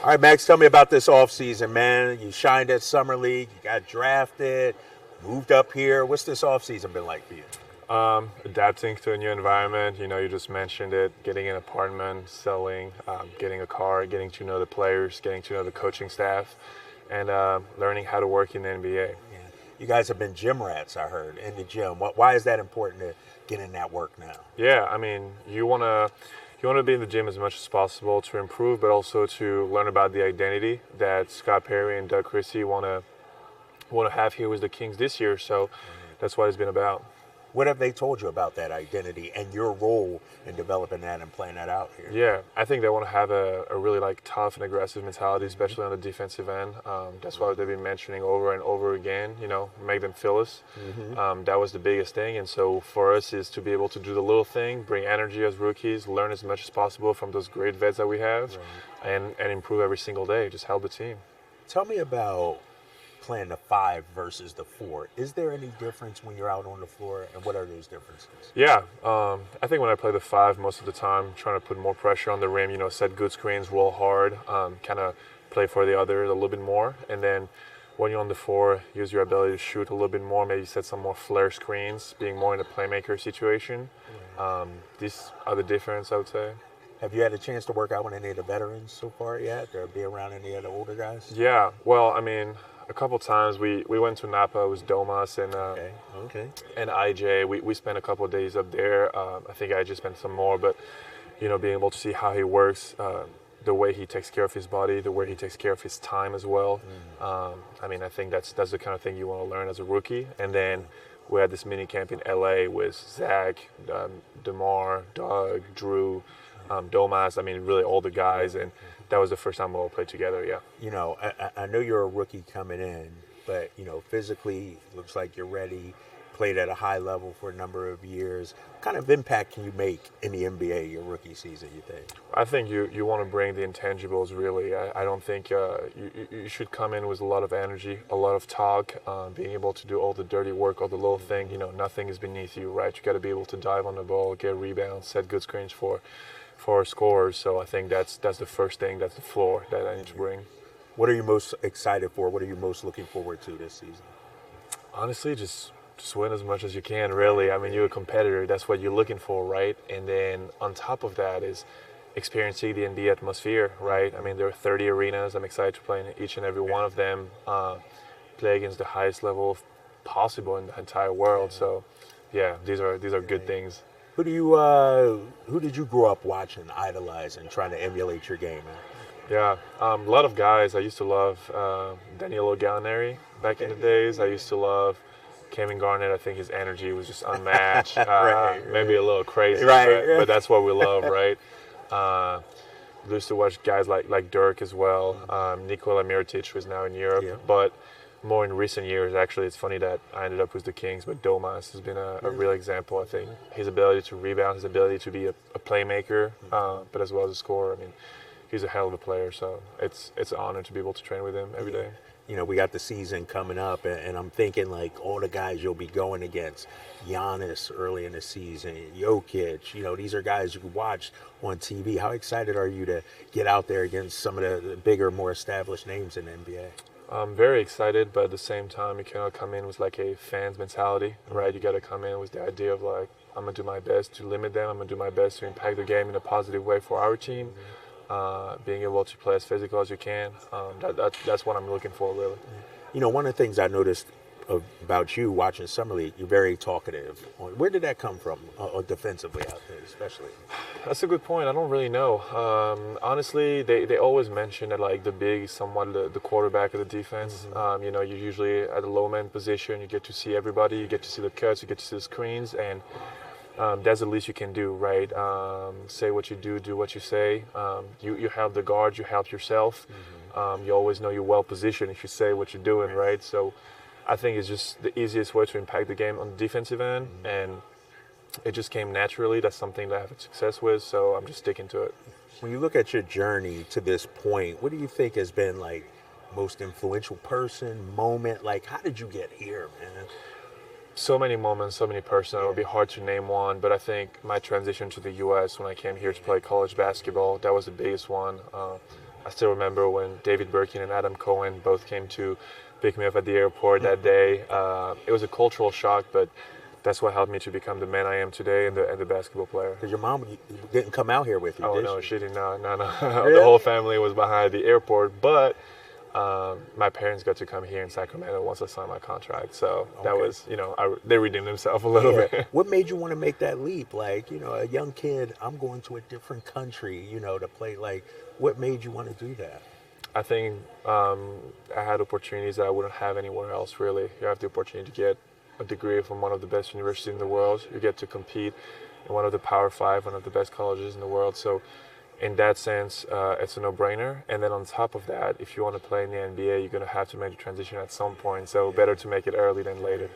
All right, Max, tell me about this offseason, man. You shined at Summer League, you got drafted, moved up here. What's this offseason been like for you? Adapting to a new environment. You just mentioned it, getting an apartment, selling, getting a car, getting to know the players, getting to know the coaching staff, and learning how to work in the NBA. Yeah. You guys have been gym rats, I heard, in the gym. Why is that important to get in that work now? Yeah, I mean, you want to be in the gym as much as possible to improve, but also to learn about the identity that Scott Perry and Doug Christie want to have here with the Kings this year. So that's what it's been about. What have they told you about that identity and your role in developing that and playing that out here? Yeah, I think they want to have a really tough and aggressive mentality, especially on the defensive end. That's what they've been mentioning over and over again. Make them feel us. That was the biggest thing. And so for us is to be able to do the little thing, bring energy as rookies, learn as much as possible from those great vets that we have, and improve every single day. Just help the team. Tell me about playing the 5 versus the 4. Is there any difference when you're out on the floor, and what are those differences? Yeah, I think when I play the 5 most of the time, trying to put more pressure on the rim, set good screens, roll hard, kind of play for the others a little bit more. And then when you're on the 4, use your ability to shoot a little bit more, maybe set some more flare screens, being more in a playmaker situation. These are the difference, I would say. Have you had a chance to work out with any of the veterans so far yet, or be around any of the older guys? Yeah, well, I mean, a couple times we went to Napa with Domas and and IJ. We spent a couple of days up there. I think IJ spent some more, but being able to see how he works, the way he takes care of his body, the way he takes care of his time as well. I mean, I think that's the kind of thing you want to learn as a rookie. And then we had this mini camp in LA with Zach, DeMar, Doug, Drew, Domas. I mean, really all the guys, and that was the first time we all played together, yeah. I know you're a rookie coming in, but, physically, looks like you're ready, played at a high level for a number of years. What kind of impact can you make in the NBA your rookie season, you think? I think you want to bring the intangibles, really. I don't think you should come in with a lot of energy, a lot of talk, being able to do all the dirty work, all the little thing. Nothing is beneath you, right? You got to be able to dive on the ball, get rebounds, set good screens for scorers. So I think that's the first thing, that's the floor that I need to bring. What are you most excited for? What are you most looking forward to this season? Honestly, just win as much as you can, really. I mean, you're a competitor. That's what you're looking for, right? And then on top of that is experiencing the NBA atmosphere, right? I mean, there are 30 arenas. I'm excited to play in each and every one of them, play against the highest level possible in the entire world. So, yeah, these are good things. Who did you grow up watching, idolizing, trying to emulate your game, man? Yeah, a lot of guys. I used to love Danilo Gallinari back in the days. I used to love Kevin Garnett. I think his energy was just unmatched. Maybe a little crazy, but that's what we love, right? Used to watch guys like Dirk as well. Nikola Mirotic was now in Europe, but more in recent years, actually, it's funny that I ended up with the Kings, but Domas has been a real example, I think. His ability to rebound, his ability to be a playmaker, but as well as a scorer. I mean, he's a hell of a player, so it's an honor to be able to train with him every day. We got the season coming up, and I'm thinking, like, all the guys you'll be going against, Giannis early in the season, Jokic, these are guys you watch on TV. How excited are you to get out there against some of the bigger, more established names in the NBA? I'm very excited, but at the same time, you cannot come in with like a fan's mentality, right? You got to come in with the idea of like, I'm going to do my best to limit them. I'm going to do my best to impact the game in a positive way for our team. Being able to play as physical as you can. That's what I'm looking for, really. One of the things I noticed about you watching Summer League, you're very talkative. Where did that come from, defensively out there, especially? That's a good point. I don't really know. Honestly, they always mention that like the big is somewhat the quarterback of the defense. You're usually at a low man position. You get to see everybody. You get to see the cuts. You get to see the screens, and that's the least you can do, right? Say what you do what you say. You help the guard. You help yourself. You always know you're well positioned if you say what you're doing, right? So I think it's just the easiest way to impact the game on the defensive end, and it just came naturally. That's something that I have success with, so I'm just sticking to it. When you look at your journey to this point, what do you think has been like most influential person, moment? Like, how did you get here, man? So many moments, so many persons. It would be hard to name one, but I think my transition to the U.S. when I came here to play college basketball, that was the biggest one. I still remember when David Birkin and Adam Cohen both came to pick me up at the airport that day. It was a cultural shock, but that's what helped me to become the man I am today and the basketball player. Because your mom didn't come out here with you, Oh, did no, she? did not. No. Really? The whole family was behind the airport, but my parents got to come here in Sacramento once I signed my contract. So that was, they redeemed themselves a little bit. What made you want to make that leap? Like, a young kid, I'm going to a different country, to play. Like, what made you want to do that? I think I had opportunities that I wouldn't have anywhere else, really. You have the opportunity to get a degree from one of the best universities in the world. You get to compete in one of the Power 5, one of the best colleges in the world. So in that sense, it's a no-brainer. And then on top of that, if you want to play in the NBA, you're going to have to make the transition at some point. So better to make it early than later.